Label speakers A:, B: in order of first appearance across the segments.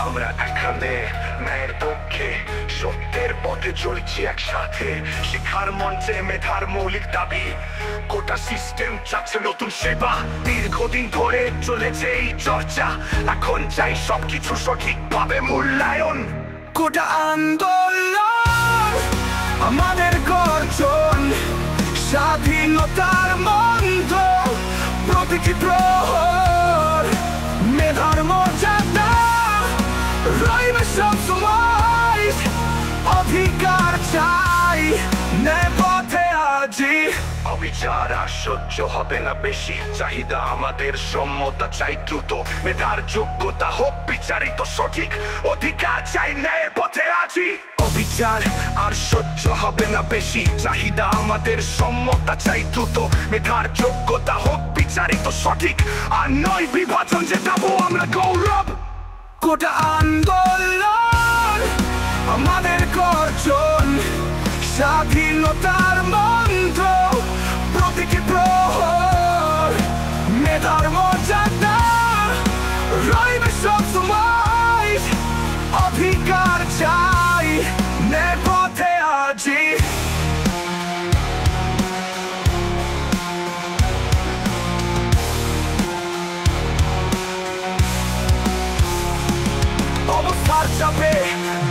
A: আমরা এখানে ন্যায়ের পক্ষে সত্যের পথে চলছি একসাথে। শিক্ষার মঞ্চে মেধার মৌলিক দাবি, গোটা সিস্টেম চাচ্ছে নতুন সেবা। দীর্ঘদিন ধরে চলেছে এই চর্চা, এখন চাই সবকিছু সঠিকভাবে মূল্যায়ন। গোটা আন্দোলন আমাদের গর্জন, স্বাধীনতার মন্ত্র প্রতিটি প্রহর। মেধার মর্যাদা রইবে সবসময়, অধিকার চাই ন্যায় পথে আজি। অবিচার আর সহ্য হবে না বেশি, চাহিদা আমাদের সম্মতা চাই দ্রুত। মেধার যোগ্যতা হোক বিচারিত সঠিক, অধিকার চাই ন্যায় পথে আজি। অবিচার আর সহ্য হবে না বেশি, চাহিদা আমাদের সম্মতা চাই দ্রুত। মেধার যোগ্যতা হোক বিচারিত সঠিক, আর নয় বিভাজন, জেতাবো আমরা গৌরব। গোটা আন্দোলন আমাদের গর্জন, স্বাধীনতার মন্ত্র প্রতিটি প্রহর। মেধার মর্যাদা রইবে সবসময়, অধিকার চাই ন্যায় পথে আজি। অবস্থার চাপে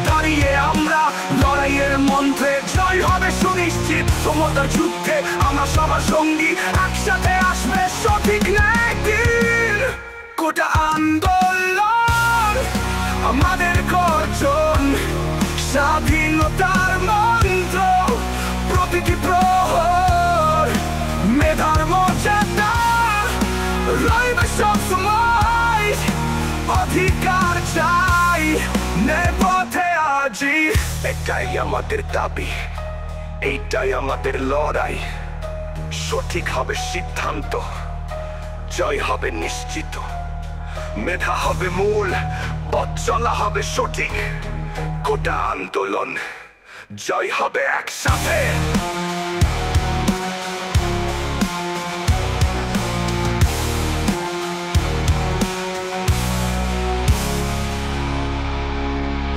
A: দাঁড়িয়ে আমরা লড়াইয়ের মন্ত্রে জয় হবে সুনিশ্চিত। সমতার যুদ্ধে আমরা সবার সঙ্গী, একসাথে আসবে সঠিক ন্যায় দিন। গোটা আন্দোলন আমাদের গর্জন, স্বাধীনতার মন্ত্র প্রতিটি প্রহর। মেধার মর্যাদা রইবে সবসময়, অধিকার চাই ন্যায় পথে আজি। এটাই আমাদের দাবি, এইটাই আমাদের লড়াই। সঠিক হবে সিদ্ধান্ত, জয় হবে নিশ্চিত। মেধা হবে মূল, পথ চলা হবে সঠিক। গোটা আন্দোলন জয় হবে একসাথে।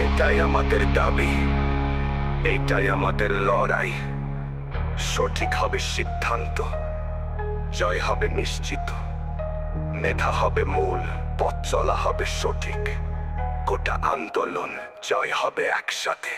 A: এটাই আমাদের দাবি, এইটাই আমাদের লড়াই। সঠিক হবে সিদ্ধান্ত, জয় হবে নিশ্চিত। মেধা হবে মূল, পথ চলা হবে সঠিক। গোটা আন্দোলন জয় হবে একসাথে।